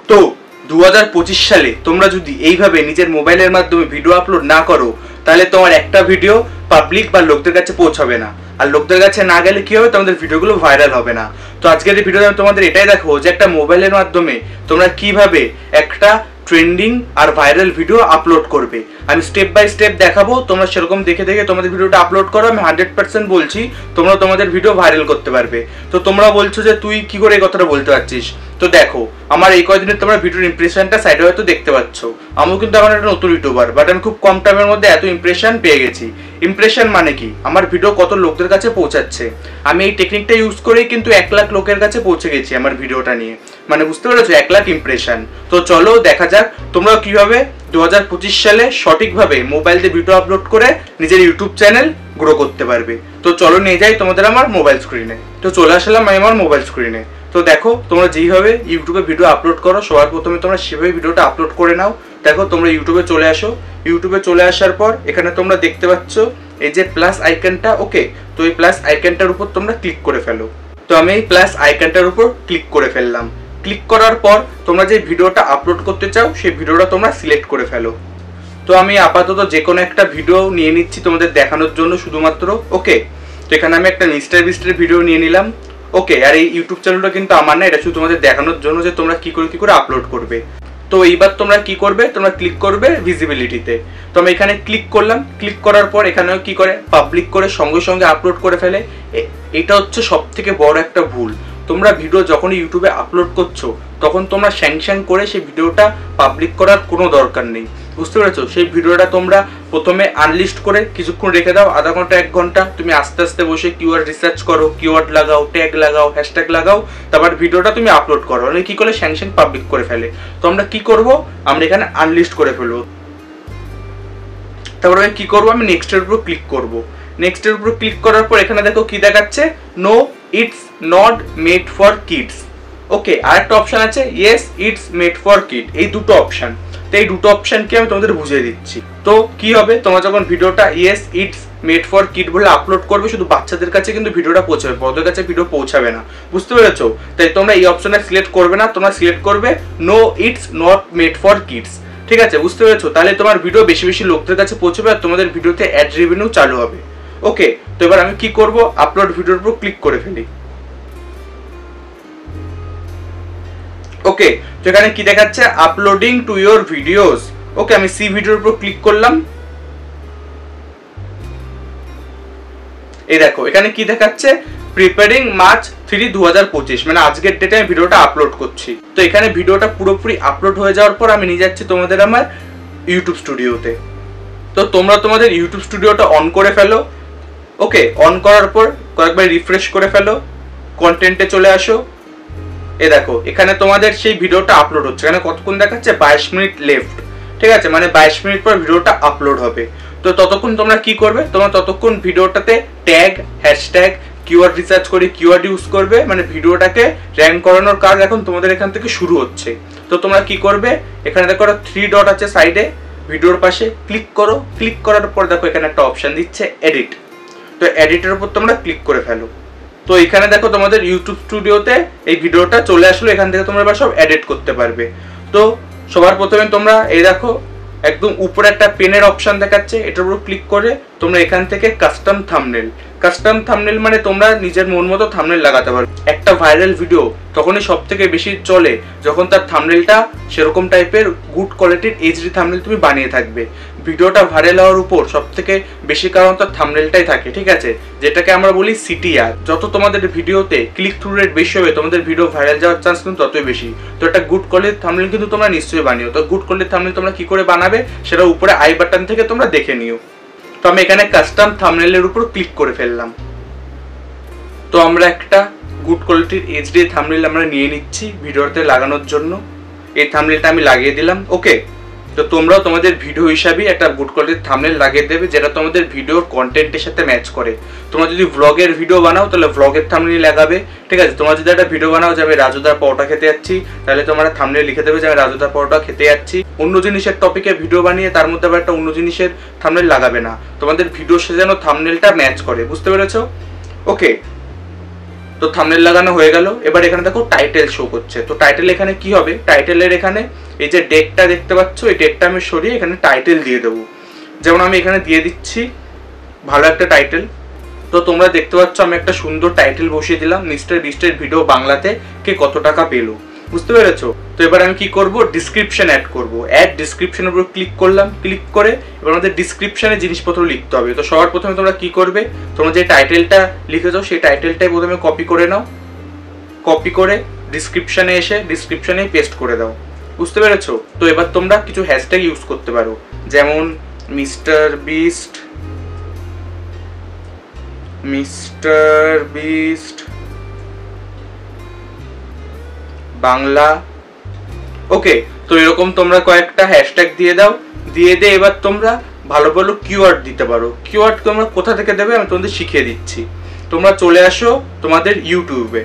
তো 2025 সালে তোমরা যদি এইভাবে নিজের মোবাইলের মাধ্যমে ভিডিও আপলোড না করো তাহলে তোমার একটা ভিডিও পাবলিক বা লোকদের কাছে পৌঁছাবে না, আর লোকদের কাছে না গেলে কি হবে, তোমাদের ভিডিওগুলো ভাইরাল হবে না। তো আজকের এই ভিডিওতে আমি তোমাদের এটাই দেখাবো যে একটা মোবাইলের মাধ্যমে তোমরা কিভাবে একটা ট্রেন্ডিং আর ভাইরাল ভিডিও আপলোড করবে। আমি স্টেপ বাই স্টেপ দেখাবো, তোমরা সেরকম দেখে দেখে তোমাদের ভিডিওটা আপলোড করো। আমি 100% বলছি তোমরা তোমাদের ভিডিও ভাইরাল করতে পারবে। তো তোমরা বলছো যে তুই কি করে এই কথাটা বলতে পারছিস, তো দেখো আমার এই কয়েকদিনের তোমরা ভিডিওর ইমপ্রেশনটা সাইডে হয়তো দেখতে পাচ্ছ। আমিও কিন্তু এখন একটা নতুন ইউটিউবার, বাট আমি খুব কম টাইমের মধ্যে এত ইমপ্রেশন পেয়ে গেছি। ইমপ্রেশন মানে কি, আমার ভিডিও কত লোকদের কাছে পৌঁছাচ্ছে। আমি এই টেকনিকটা ইউজ করেই কিন্তু 1 লাখ লোকের কাছে পৌঁছে গেছি আমার ভিডিওটা নিয়ে, মানে বুঝতে পেরেছো, 1 লাখ ইমপ্রেশন। তো চলো দেখা যাক তোমরা কিভাবে 2025 সালে সঠিকভাবে মোবাইল দিয়ে ভিডিও আপলোড করে নিজের ইউটিউব চ্যানেল গ্রো করতে পারবে। তো চলো নিয়ে যাই তোমাদের আমার মোবাইল স্ক্রিনে। তো চলে আসলাম আমি আমার মোবাইল স্ক্রিনে। তো দেখো তোমরা যেইভাবে ইউটিউবে ভিডিও আপলোড করো সবার প্রথমে তোমরা সেভাবে ভিডিওটা আপলোড করে নাও। দেখো তোমরা ইউটিউবে চলে আসো। ইউটিউবে চলে আসার পর এখানে তোমরা দেখতে পাচ্ছ এই যে প্লাস আইকনটা, ওকে। তো এই প্লাস আইকনটার উপর তোমরা ক্লিক করে ফেলো। তো আমি এই প্লাস আইকনটার উপর ক্লিক করে ফেললাম। ক্লিক করার পর তোমরা যে ভিডিওটা আপলোড করতে চাও সেই ভিডিওটা তোমরা সিলেক্ট করে ফেলো। তো আমি আপাতত যে কোনো একটা ভিডিও নিয়ে নিচ্ছি তোমাদের দেখানোর জন্য শুধুমাত্র, ওকে। তো এখানে আমি একটা মিস্টার বিস্টের ভিডিও নিয়ে নিলাম, ওকে। আর এই ইউটিউব চ্যানেলটা কিন্তু আমার না, এটা শুধু তোমাদের দেখানোর জন্য যে তোমরা কি করে আপলোড করবে। তো এইবার তোমরা কি করবে, তোমরা ক্লিক করবে ভিজিবিলিটিতে। তো আমি এখানে ক্লিক করলাম। ক্লিক করার পর এখানেও কি করে পাবলিক করে সঙ্গে সঙ্গে আপলোড করে ফেলে। এটা হচ্ছে সব থেকে বড় একটা ভুল। তোমরা ভিডিও যখন ইউটিউবে আপলোড করছো তখন তোমরা স্যাংশন করে সেই ভিডিওটা পাবলিক করার কোনো দরকার নেই, বুঝতে পেরেছো। সেই ভিডিওটা তোমরা প্রথমে আনলিস্ট করে কিছুক্ষণ রেখে দাও, আধা ঘন্টা 1 ঘন্টা। তুমি আস্তে আস্তে বসে কিওয়ার্ড রিসার্চ করো, কিওয়ার্ড লাগাও, ট্যাগ লাগাও, হ্যাশট্যাগ লাগাও, তারপর ভিডিওটা তুমি আপলোড করো। মানে কি করে স্যাংশন পাবলিক করে ফেলে। তো আমরা কি করব, আমরা এখানে আনলিস্ট করে ফেলবো। তারপর আমি কি করবো, আমি নেক্সটের উপর ক্লিক করব। নেক্সটের উপর ক্লিক করার পর এখানে দেখো কি দেখাচ্ছে, no it's not made for kids, okay. আর একটা অপশন আছে yes it's made for kid, এই দুটো অপশন। তো এই দুটো অপশনকে আমি তোমাদের বুঝিয়ে দিচ্ছি। তো কি হবে, তোমরা যখন ভিডিওটা yes it's made for kid বলে আপলোড করবে শুধু বাচ্চাদের কাছে কিন্তু ভিডিওটা পৌঁছাবে, বড়দের কাছে ভিডিও পৌঁছাবে না, বুঝতে পেরেছো। তাই তোমরা এই অপশনে সিলেক্ট করবে না, তোমরা সিলেক্ট করবে no it's not made for kids, ঠিক আছে, বুঝতে পেরেছো। তাহলে তোমার ভিডিও বেশি বেশি লোকদের কাছে পৌঁছবে আর তোমাদের ভিডিওতে অ্যাড রেভিনিউ চালু হবে, ওকে। তো এবার আমি কি করব, আপলোড ভিডিওর উপর ক্লিক করে ফেলি, ওকে। তো এখানে কি দেখাচ্ছে, আপলোডিং টু ইয়োর ভিডিওস, ওকে। আমি সি ভিডিওর উপর ক্লিক করলাম। এই দেখো এখানে কি দেখাচ্ছে, প্রিপেয়ারিং মার্চ 3, 2025, মানে আজকের ডেটে আমি ভিডিওটা আপলোড করছি। তো এখানে ভিডিওটা পুরোপুরি আপলোড হয়ে যাওয়ার পর আমি নিয়ে যাচ্ছি তোমাদের আমার ইউটিউব স্টুডিওতে। তো তোমরা তোমাদের ইউটিউব স্টুডিওটা অন করে ফেলো, ওকে। অন করার পর কয়েকবার রিফ্রেশ করে ফেলো, কন্টেন্টে চলে আসো। এ দেখো এখানে তোমাদের সেই ভিডিওটা আপলোড হচ্ছে। এখানে কতক্ষণ দেখাচ্ছে, 22 মিনিট লেফট, ঠিক আছে, মানে 22 মিনিট পর ভিডিওটা আপলোড হবে। তো ততক্ষণ তোমরা কি করবে, তোমরা ততক্ষণ ভিডিওটাতে ট্যাগ, হ্যাশট্যাগ, কিওয়ার্ড রিসার্চ করে কিওয়ার্ড ইউজ করবে, মানে ভিডিওটাকে র্যাঙ্ক করানোর কাজ এখন তোমাদের এখান থেকে শুরু হচ্ছে। তো তোমরা কি করবে, এখানে দেখো 3 ডট আছে সাইডে ভিডিওর পাশে, ক্লিক করো। ক্লিক করার পর দেখো এখানে একটা অপশন দিচ্ছে এডিট। তো এডিটের উপর তোমরা ক্লিক করে ফেলো। তো এখানে দেখো তোমাদের ইউটিউব স্টুডিওতে এই ভিডিওটা চলে আসলো। এখান থেকে তোমরা এবার সব এডিট করতে পারবে। তো সবার প্রথমে তোমরা এই দেখো একদম উপরে একটা পেনের অপশন দেখাচ্ছে, এটার উপর ক্লিক করে তোমরা এখান থেকে কাস্টম থাম্বনেল। কাস্টম থাম্বনেল মানে তোমরা নিজের মন মতো থাম্বনেল লাগাতে পারবে। একটা ভাইরাল ভিডিও তখনই সব থেকে বেশি চলে যখন তার থাম্বনেলটা সেরকম টাইপের গুড কোয়ালিটির এইচডি থাম্বনেল তুমি বানিয়ে থাকবে। ভিডিওটা ভাইরাল হওয়ার উপর সব থেকে বেশি কারণ তার থাম্বনেলটাই থাকে, ঠিক আছে, যেটাকে আমরা বলি সিটিআর। যত তোমাদের ভিডিওতে ক্লিক থ্রু রেট বেশি হবে তোমাদের ভিডিও ভাইরাল যাওয়ার চান্স কিন্তু ততই বেশি। তো একটা গুড কোয়ালিটির থাম্বনেল কিন্তু তোমরা নিশ্চয়ই বানিও। তো গুড কোয়ালিটির থাম্বনেল তোমরা কি করে বানাবে সেটা উপরে আই বাটন থেকে তোমরা দেখে নিও। তো আমি এখানে কাস্টম থাম্বনেলের উপর ক্লিক করে ফেললাম। তো আমরা একটা গুড কোয়ালিটির এইচডি থাম্বনেল আমরা নিয়ে নিচ্ছি ভিডিওতে লাগানোর জন্য। এই থাম্বনেলটা আমি লাগিয়ে দিলাম, ওকে। তো তোমরাও তোমাদের ভিডিও হিসাবে একটা গুড কোয়ালিটির থাম্বনেল লাগিয়ে দেবে যেটা তোমাদের ভিডিওর কন্টেন্টের সাথে ম্যাচ করে। তোমরা যদি ব্লগের ভিডিও বানাও তাহলে ব্লগের থাম্বনেল লাগাবে, ঠিক আছে। তোমরা যদি একটা ভিডিও বানাও যে আমি রাজুদার পরোটা খেতে যাচ্ছি তাহলে তোমরা থাম্বনেল লিখে দেবে যে আমি রাজুদার পরোটা খেতে যাচ্ছি। অন্য জিনিসের টপিকে ভিডিও বানিয়ে তার মধ্যে আবার একটা অন্য জিনিসের থাম্বনেল লাগাবে না। তোমাদের ভিডিওর সাথে যেন থাম্বনেলটা ম্যাচ করে, বুঝতে পেরেছো, ওকে। তো তো থাম্বনেল লাগানো হয়ে গেল। এবার এখানে দেখো টাইটেল শো করছে। তো টাইটেল এখানে কি হবে, টাইটেলের এখানে এই যে ডেটটা দেখতে পাচ্ছ, এই ডেটটা আমি সরিয়ে এখানে টাইটেল দিয়ে দেবো। যেমন আমি এখানে দিয়ে দিচ্ছি ভালো একটা টাইটেল। তো তোমরা দেখতে পাচ্ছ আমি একটা সুন্দর টাইটেল বসিয়ে দিলাম, মিস্টার বিস্টের ভিডিও বাংলাতে কে কত টাকা পেলো। বুঝতে পেরেছো? তো এবার আমি কি করব, ডিসক্রিপশন অ্যাড করব। অ্যাড ডিসক্রিপশনের উপর ক্লিক করলাম, ক্লিক করে এবার আমাদের ডিসক্রিপশনে জিনিসপত্র লিখতে হবে। তো সবার প্রথমে তোমরা কি করবে, তোমরা যে টাইটেলটা লিখেছো সেই টাইটেলটাই প্রথমে কপি করে নাও, কপি করে ডিসক্রিপশনে এসে ডিসক্রিপশনে পেস্ট করে দাও। বুঝতে পেরেছো? তো এবার তোমরা কিছু হ্যাশট্যাগ ইউজ করতে পারো, যেমন মিস্টার বিস্ট বাংলা। ওকে, তো এরকম তোমরা কয়েকটা হ্যাশট্যাগ দিয়ে দাও, দিয়ে এবার তোমরা ভালো ভালো কিওয়ার্ড দিতে পারো। কিওয়ার্ড তোমরা কোথা থেকে দেবে আমি তোমাদের শিখিয়ে দিচ্ছি। তোমরা চলে আসো তোমাদের ইউটিউবে।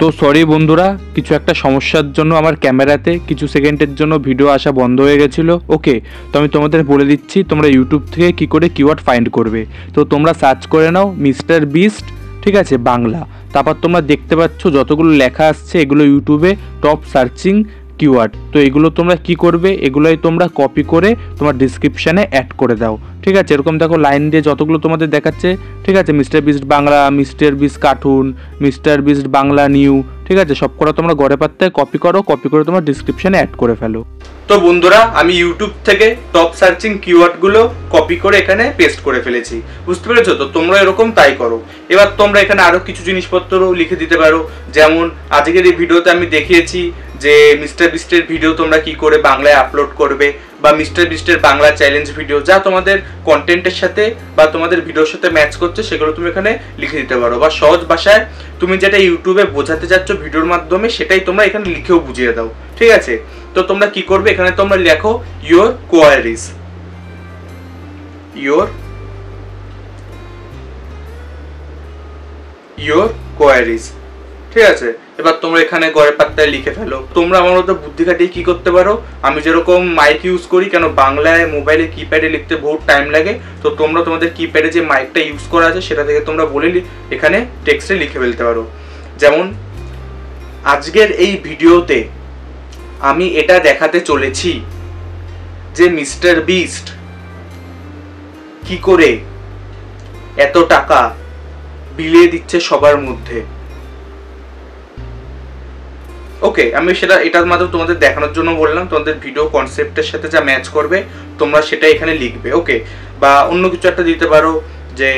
তো সরি বন্ধুরা, কিছু একটা সমস্যার জন্য আমার ক্যামেরাতে কিছু সেকেন্ডের জন্য ভিডিও আসা বন্ধ হয়ে গেছিল। ওকে, তো আমি তোমাদের বলে দিচ্ছি তোমরা ইউটিউব থেকে কি করে কিওয়ার্ড ফাইন্ড করবে। তো তোমরা সার্চ করে নাও মিস্টার বিস্ট, ঠিক আছে, বাংলা। তারপর তোমরা দেখতে পাচ্ছ যতগুলো লেখা আসছে এগুলো ইউটিউবে টপ সার্চিং কিওয়ার্ড। তো এগুলো তোমরা কি করবে, এগুলোই তোমরা কপি করে তোমার ডিসক্রিপশানে অ্যাড করে দাও। ঠিক আছে, এরকম দেখো লাইন দিয়ে যতগুলো তোমাদের দেখাচ্ছে, ঠিক আছে, mister beast Bangla, mister beast cartoon, mister beast Bangla new, ঠিক আছে, সব করা তোমরা ঘরে পাত্তায় কপি করো, কপি করে তোমার ডিসক্রিপশানে অ্যাড করে ফেলো। তো বন্ধুরা, আমি ইউটিউব থেকে টপ সার্চিং কিওয়ার্ডগুলো কপি করে এখানে পেস্ট করে ফেলেছি। বুঝতে পেরেছো? তো তোমরা এরকম তাই করো। এবার তোমরা এখানে আরো কিছু জিনিসপত্র লিখে দিতে পারো, যেমন আজকের এই ভিডিওতে আমি দেখিয়েছি যে মিস্টার বিস্টের ভিডিও তোমরা কি করে বাংলায় আপলোড করবে, বা মিস্টার বিস্টের বাংলা চ্যালেঞ্জ ভিডিও, যা তোমাদের কন্টেন্টের সাথে বা তোমাদের ভিডিওর সাথে ম্যাচ করছে সেগুলো তুমি এখানে লিখে দিতে পারো, বা সহজ ভাষায় তুমি যেটা ইউটিউবে বোঝাতে চাচ্ছ ভিডিওর মাধ্যমে সেটাই তোমরা এখানে লিখেও বুঝিয়ে দাও। ঠিক আছে, তো তোমরা কি করবে, এখানে তোমরা লেখো ইয়োর কোয়ারিজ। ঠিক আছে, এবার তোমরা এখানে ঘরের পাত্তায় লিখে ফেলো। তোমরা আমার মতো বুদ্ধি খাটিয়ে কি করতে পারো, আমি যেরকম মাইক ইউজ করি, কেন বাংলায় মোবাইলে কিপ্যাডে লিখতে বহুত টাইম লাগে, তো তোমরা তোমাদের কিপ্যাডে যে মাইকটা ইউজ করা আছে সেটা থেকে তোমরা বলে এখানে টেক্সটে লিখে ফেলতে পারো। যেমন আজকের এই ভিডিওতে আমি এটা দেখাতে চলেছি যে মিস্টার বিস্ট কি করে এত টাকা বিলিয়ে দিচ্ছে সবার মধ্যে। ওকে, আমি সেটা এটার মাধ্যমে তোমাদের দেখানোর জন্য বললাম, তোমাদের ভিডিও কনসেপ্টের সাথে যা ম্যাচ করবে তোমরা সেটা এখানে লিখবে। ওকে, বা অন্য কিছু একটা দিতে পারো যে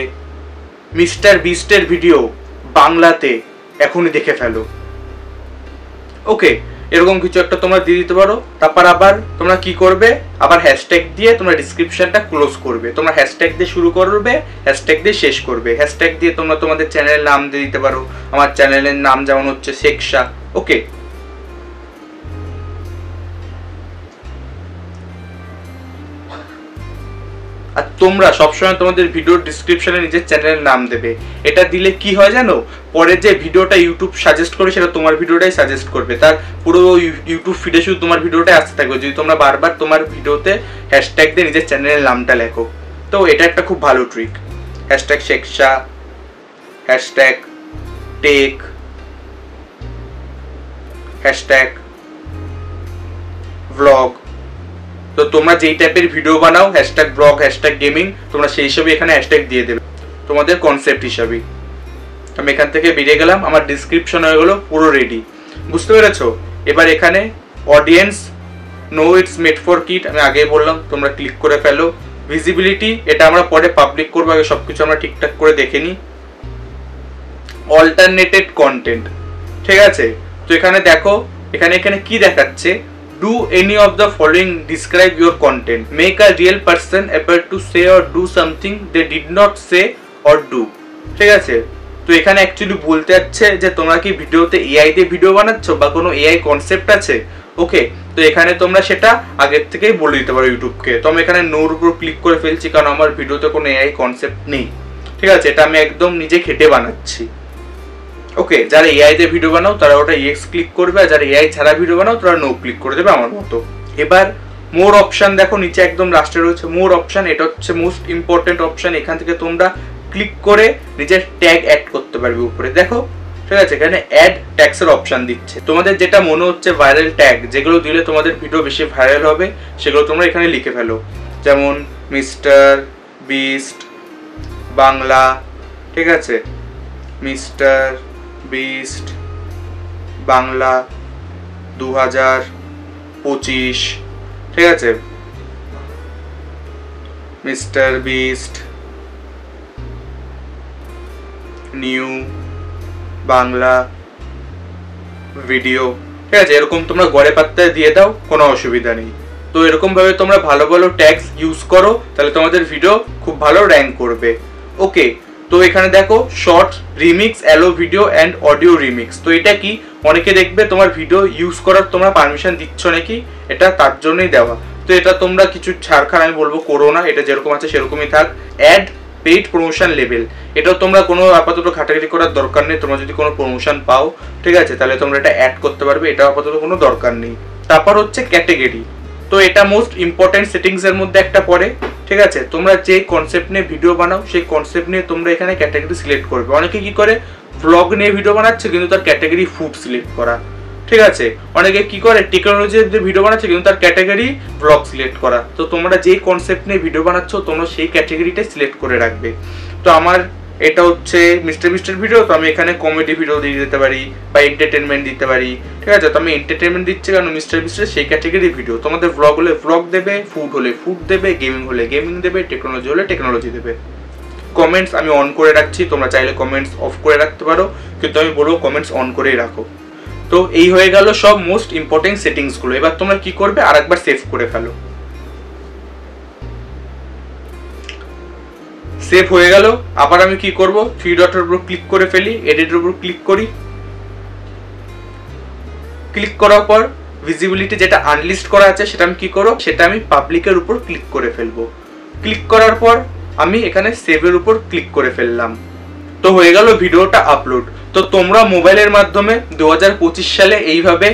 মিস্টার বিস্টের ভিডিও বাংলাতে এখনই দেখে ফেলো। ওকে, এরকম কিছু একটা তোমরা দিয়ে দিতে পারো। তারপর আবার তোমরা কি করবে, আবার হ্যাশট্যাগ দিয়ে তোমরা ডিসক্রিপশনটা ক্লোজ করবে। তোমরা হ্যাশট্যাগ দিয়ে শুরু করবে, হ্যাশট্যাগ দিয়ে শেষ করবে। হ্যাশট্যাগ দিয়ে তোমরা তোমাদের চ্যানেলের নাম দিয়ে দিতে পারো। আমার চ্যানেলের নাম যেমন হচ্ছে শেখশা। ওকে, আর তোমরা সবসময় তোমাদের ভিডিওর ডিসক্রিপশনে নিজের চ্যানেলের নাম দেবে। এটা দিলে কি হয় জানো, পরে যে ভিডিওটা ইউটিউব সাজেস্ট করবে সেটা তোমার ভিডিওটাই সাজেস্ট করবে, তার পুরো ইউটিউব ফিডে শুধু তোমার ভিডিওটাই আসতে থাকবে যদি তোমরা বারবার তোমার ভিডিওতে হ্যাশট্যাগ দিয়ে নিজের চ্যানেলের নামটা লেখো। তো এটা একটা খুব ভালো ট্রিক। হ্যাশট্যাগ শেখশা, হ্যাশট্যাগ টেক, হ্যাশট্যাগ ভ্লগ। তো তোমরা যেই টাইপের ভিডিও বানাও, হ্যাশট্যাগ ব্লগ, হ্যাশট্যাগ গেমিং, তোমরা সেই হিসাবে এখানে হ্যাশট্যাগ দিয়ে দেবে তোমাদের কনসেপ্ট হিসাবে। আমি এখান থেকে বেরিয়ে গেলাম, আমার ডিসক্রিপশন হয়ে গেলো পুরো রেডি। বুঝতে পেরেছো? এবার এখানে audience no it's made for kid, আমি আগেই বললাম, তোমরা ক্লিক করে ফেলো। ভিজিবিলিটি এটা আমরা পরে পাবলিক করবো, আগে সবকিছু আমরা ঠিকঠাক করে দেখে নিই। অল্টারনেটেড কন্টেন্ট, ঠিক আছে, তো এখানে দেখো এখানে কি দেখাচ্ছে, do any of the following describe your content, make a real person appear to say or do something they did not say or do। ঠিক আছে, তো এখানে অ্যাকচুয়ালি বলতে যাচ্ছে যে তোমরা কি ভিডিওতে এআই দিয়ে ভিডিও বানাচ্ছ বা কোনো এআই কনসেপ্ট আছে। ওকে, তো এখানে তোমরা সেটা আগের থেকেই বলে দিতে পারো ইউটিউবকে। তো আমি এখানে নোর উপর ক্লিক করে ফেলছি কারণ আমার ভিডিওতে কোনো এআই কনসেপ্ট নেই। ঠিক আছে, এটা আমি একদম নিজে খেটে বানাচ্ছি। ওকে, যারা এআই তে ভিডিও বানাও তারা ওটা ইয়েস ক্লিক করবে, আর যারা এআই ছাড়া ভিডিও বানাও তারা নো ক্লিক করে দেবে আমার মতো। এবার মোর অপশন দেখো নিচে একদম লাস্টে রয়েছে মোর অপশন, এটা হচ্ছে মোস্ট ইম্পর্টেন্ট অপশন। এখান থেকে তোমরা ক্লিক করে নিজের ট্যাগ অ্যাড করতে পারবে উপরে। দেখো ঠিক আছে, এখানে অ্যাড ট্যাগসের অপশন দিচ্ছে। তোমাদের যেটা মনে হচ্ছে ভাইরাল ট্যাগ, যেগুলো দিলে তোমাদের ভিডিও বেশি ভাইরাল হবে, সেগুলো তোমরা এখানে লিখে ফেলো। যেমন মিস্টার বিস্ট বাংলা, ঠিক আছে, মিস্টার বিস্ট বাংলা 2025, ঠিক আছে, mister beast new Bangla video, ঠিক আছে, এরকম তোমরা গড়ে পাত্তায় দিয়ে দাও, কোনো অসুবিধা নেই। তো এরকম ভাবে তোমরা ভালো ভালো ট্যাগস ইউজ করো, তাহলে তোমাদের ভিডিও খুব ভালো র্যাঙ্ক করবে। ওকে, তো এখানে দেখো short remix allow video and audio remix. তো এটা কি, অনেকে দেখবে তোমার ভিডিও ইউজ করার তোমরা পারমিশন দিচ্ছ নাকি, এটা তার জন্যই দেওয়া। তো এটা তোমরা কিছু ছাড়খাড় আমি বলবো করো না, এটা যেরকম আছে সেরকমই থাক। অ্যাড পেইড প্রমোশন লেভেল, এটাও তোমরা কোনো আপাতত ঘাটাঘাটি করার দরকার নেই। তোমরা যদি কোনো প্রমোশন পাও, ঠিক আছে, তাহলে তোমরা এটা অ্যাড করতে পারবে, এটা আপাতত কোনো দরকার নেই। তারপর হচ্ছে ক্যাটেগরি, তো এটা মোস্ট ইম্পর্টেন্ট সেটিংস এর মধ্যে একটা পড়ে, ঠিক আছে। তোমরা যে কনসেপ্ট নিয়ে ভিডিও বানাও সেই কনসেপ্ট নিয়ে তোমরা এখানে ক্যাটাগরি সিলেক্ট করবে। অনেকে কি করে ব্লগ নিয়ে ভিডিও বানাচ্ছে কিন্তু তার ক্যাটাগরি ফুড সিলেক্ট করা, ঠিক আছে। অনেকে কি করে টেকনোলজির যে ভিডিও বানাচ্ছে কিন্তু তার ক্যাটাগরি ব্লগ সিলেক্ট করা। তো তোমরা যেই কনসেপ্ট নিয়ে ভিডিও বানাচ্ছ তোমরা সেই ক্যাটাগরিটাই সিলেক্ট করে রাখবে। তো আমার এটা হচ্ছে মিস্টার বিস্টের ভিডিও, তো আমি এখানে কমেডি ভিডিও দিয়ে দিতে পারি বা এন্টারটেনমেন্ট দিতে পারি, ঠিক আছে। তো আমি এন্টারটেনমেন্ট দিচ্ছি কারণ মিস্টার বিস্টের সেই ক্যাটাগরি ভিডিও। তোমাদের ব্লগ হলে ব্লগ দেবে, ফুড হলে ফুড দেবে, গেমিং হলে গেমিং দেবে, টেকনোলজি হলে টেকনোলজি দেবে। কমেন্টস আমি অন করে রাখছি, তোমরা চাইলে কমেন্টস অফ করে রাখতে পারো, কিন্তু আমি বলবো কমেন্টস অন করেই রাখো। তো এই হয়ে গেল সব মোস্ট ইম্পর্টেন্ট সেটিংসগুলো। এবার তোমরা কি করবে, আরেকবার সেভ করে ফেলো। সেভ হয়ে গেল। আবার আমি কি করব, থ্রি ডটের উপর ক্লিক করে ফেলি, এডিটের উপর ক্লিক করি। ক্লিক করার পর ভিজিবিলিটি যেটা আনলিস্ট করা আছে সেটা আমি কি করব, সেটা আমি পাবলিকের উপর ক্লিক করে ফেলবো। ক্লিক করার পর আমি এখানে সেভের উপর ক্লিক করে ফেললাম। তো হয়ে গেল ভিডিওটা আপলোড। তো তোমরা মোবাইলের মাধ্যমে 2025 সালে এইভাবে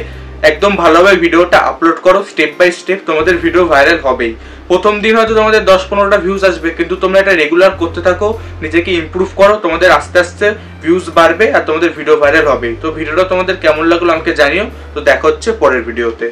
একদম ভালোভাবে ভিডিওটা আপলোড করো, স্টেপ বাই স্টেপ তোমাদের ভিডিও ভাইরাল হবেই। প্রথম দিন হয়তো তোমাদের 10-15টা ভিউজ আসবে, কিন্তু তোমরা এটা রেগুলার করতে থাকো, নিজেকে ইমপ্রুভ করো, তোমাদের আস্তে আস্তে ভিউজ বাড়বে আর তোমাদের ভিডিও ভাইরাল হবে। তো ভিডিওটা তোমাদের কেমন লাগলো আমাকে জানিও। তো দেখা হচ্ছে পরের ভিডিওতে।